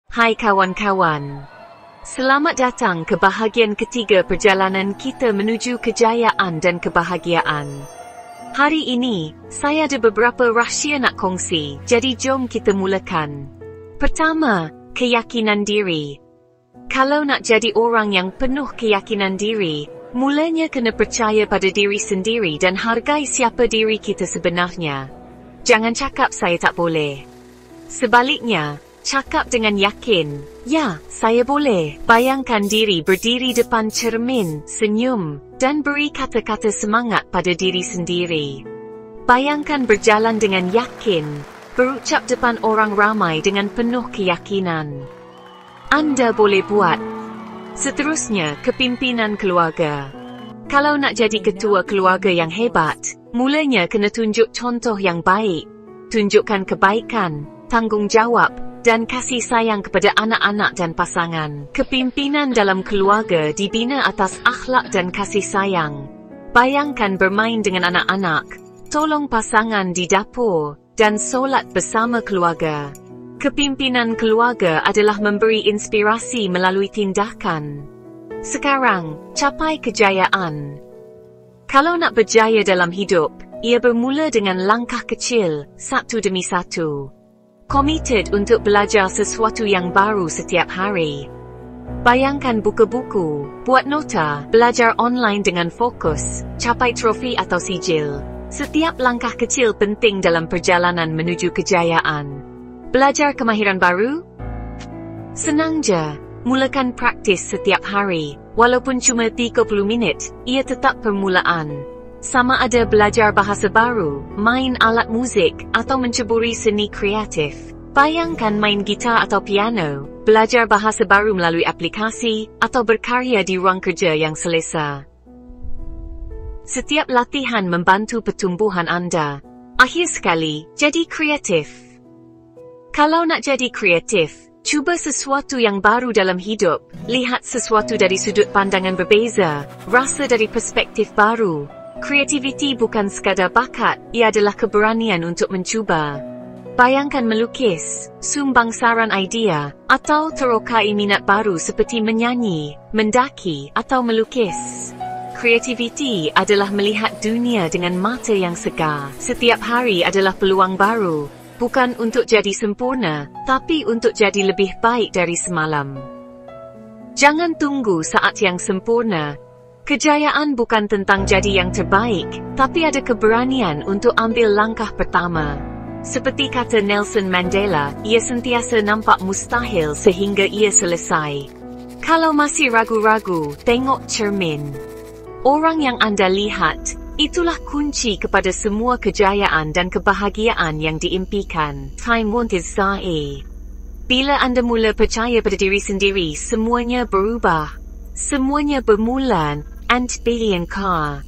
Hai kawan-kawan. Selamat datang ke bahagian ketiga perjalanan kita menuju kejayaan dan kebahagiaan. Hari ini, saya ada beberapa rahsia nak kongsi, jadi jom kita mulakan. Pertama, keyakinan diri. Kalau nak jadi orang yang penuh keyakinan diri, mulanya kena percaya pada diri sendiri dan hargai siapa diri kita sebenarnya. Jangan cakap saya tak boleh. Sebaliknya, cakap dengan yakin, ya, saya boleh. Bayangkan diri berdiri depan cermin, senyum, dan beri kata-kata semangat pada diri sendiri. Bayangkan berjalan dengan yakin, berucap depan orang ramai dengan penuh keyakinan. Anda boleh buat. Seterusnya, kepimpinan keluarga. Kalau nak jadi ketua keluarga yang hebat, mulanya kena tunjuk contoh yang baik. Tunjukkan kebaikan, tanggungjawab, dan kasih sayang kepada anak-anak dan pasangan. Kepimpinan dalam keluarga dibina atas akhlak dan kasih sayang. Bayangkan bermain dengan anak-anak, tolong pasangan di dapur, dan solat bersama keluarga. Kepimpinan keluarga adalah memberi inspirasi melalui tindakan. Sekarang, capai kejayaan. Kalau nak berjaya dalam hidup, ia bermula dengan langkah kecil, satu demi satu. Committed untuk belajar sesuatu yang baru setiap hari. Bayangkan buka buku, buat nota, belajar online dengan fokus, capai trofi atau sijil. Setiap langkah kecil penting dalam perjalanan menuju kejayaan. Belajar kemahiran baru? Senang je, mulakan praktis setiap hari. Walaupun cuma 30 minit, ia tetap permulaan. Sama ada belajar bahasa baru, main alat muzik, atau menceburi seni kreatif. Bayangkan main gitar atau piano, belajar bahasa baru melalui aplikasi, atau berkarya di ruang kerja yang selesa. Setiap latihan membantu pertumbuhan anda. Akhir sekali, jadi kreatif. Kalau nak jadi kreatif, cuba sesuatu yang baru dalam hidup, lihat sesuatu dari sudut pandangan berbeza, rasa dari perspektif baru. Kreativiti bukan sekadar bakat, ia adalah keberanian untuk mencuba. Bayangkan melukis, sumbang saran idea, atau terokai minat baru seperti menyanyi, mendaki, atau melukis. Kreativiti adalah melihat dunia dengan mata yang segar. Setiap hari adalah peluang baru, bukan untuk jadi sempurna, tapi untuk jadi lebih baik dari semalam. Jangan tunggu saat yang sempurna. Kejayaan bukan tentang jadi yang terbaik, tapi ada keberanian untuk ambil langkah pertama. Seperti kata Nelson Mandela, ia sentiasa nampak mustahil sehingga ia selesai. Kalau masih ragu-ragu, tengok cermin. Orang yang anda lihat, itulah kunci kepada semua kejayaan dan kebahagiaan yang diimpikan. Time won't is sae. Bila anda mula percaya pada diri sendiri, semuanya berubah. Semuanya bermula. And billion car.